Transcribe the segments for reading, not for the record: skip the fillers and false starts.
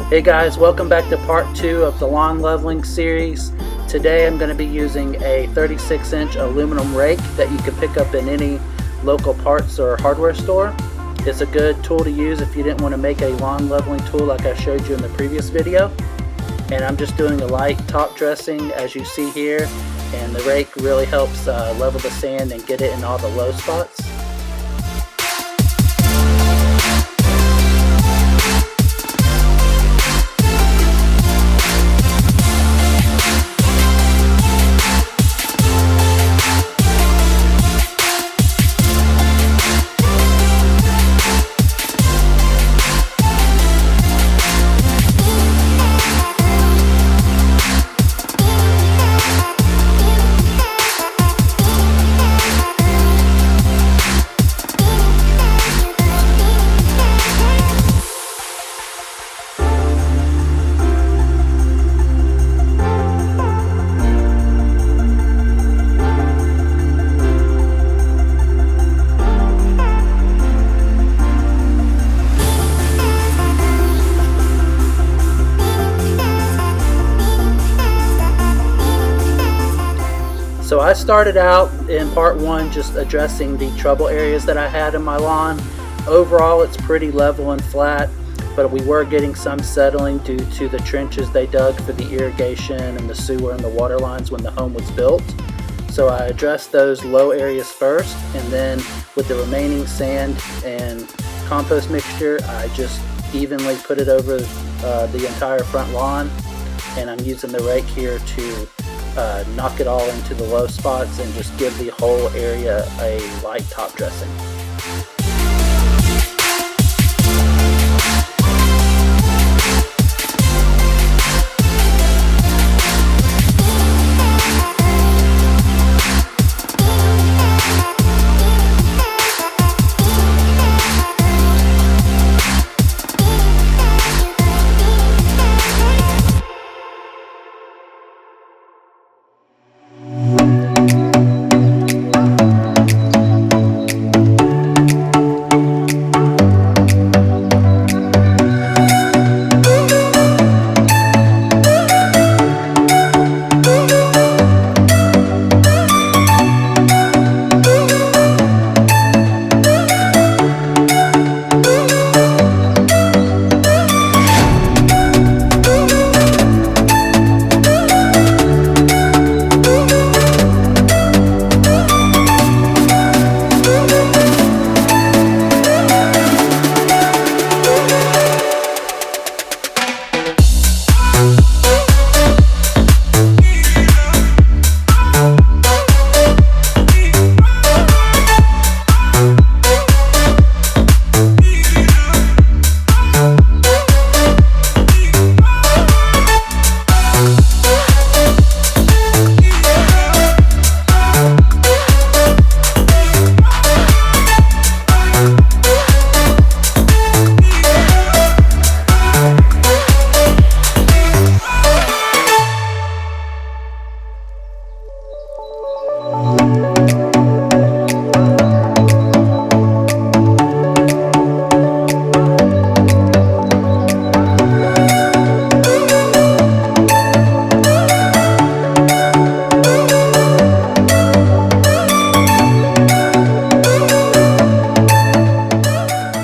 Hey guys, welcome back to part 2 of the lawn leveling series. Today I'm going to be using a 36-inch aluminum rake that you can pick up in any local parts or hardware store. It's a good tool to use if you didn't want to make a lawn leveling tool like I showed you in the previous video. And I'm just doing a light top dressing as you see here, and the rake really helps level the sand and get it in all the low spots. So I started out in part 1 just addressing the trouble areas that I had in my lawn. Overall it's pretty level and flat, but we were getting some settling due to the trenches they dug for the irrigation and the sewer and the water lines when the home was built. So I addressed those low areas first, and then with the remaining sand and compost mixture I just evenly put it over the entire front lawn, and I'm using the rake here to knock it all into the low spots and just give the whole area a light top dressing.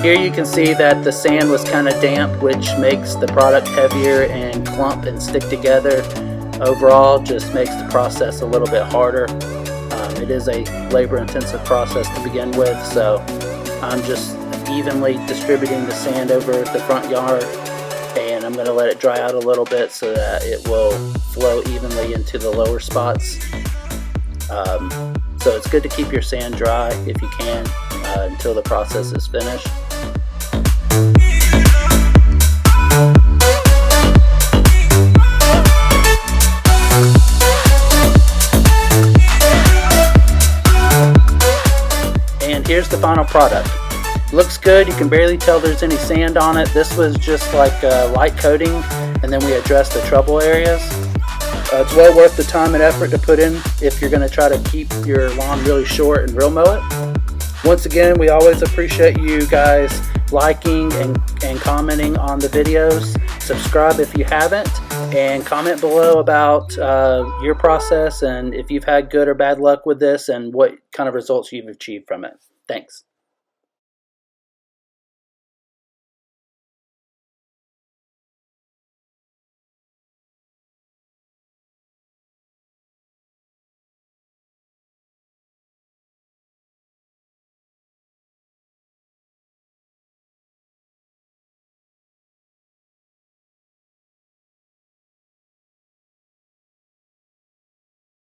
Here you can see that the sand was kind of damp, which makes the product heavier and clump and stick together. Overall, just makes the process a little bit harder. It is a labor-intensive process to begin with, so I'm just evenly distributing the sand over the front yard, and I'm going to let it dry out a little bit so that it will flow evenly into the lower spots. So it's good to keep your sand dry if you can until the process is finished. here's the final product. Looks good. You can barely tell there's any sand on it. This was just like a light coating, and then we addressed the trouble areas. It's well worth the time and effort to put in if you're going to try to keep your lawn really short and real mow it. Once again, we always appreciate you guys liking and commenting on the videos. Subscribe if you haven't, and comment below about your process and if you've had good or bad luck with this and what kind of results you've achieved from it. Thanks.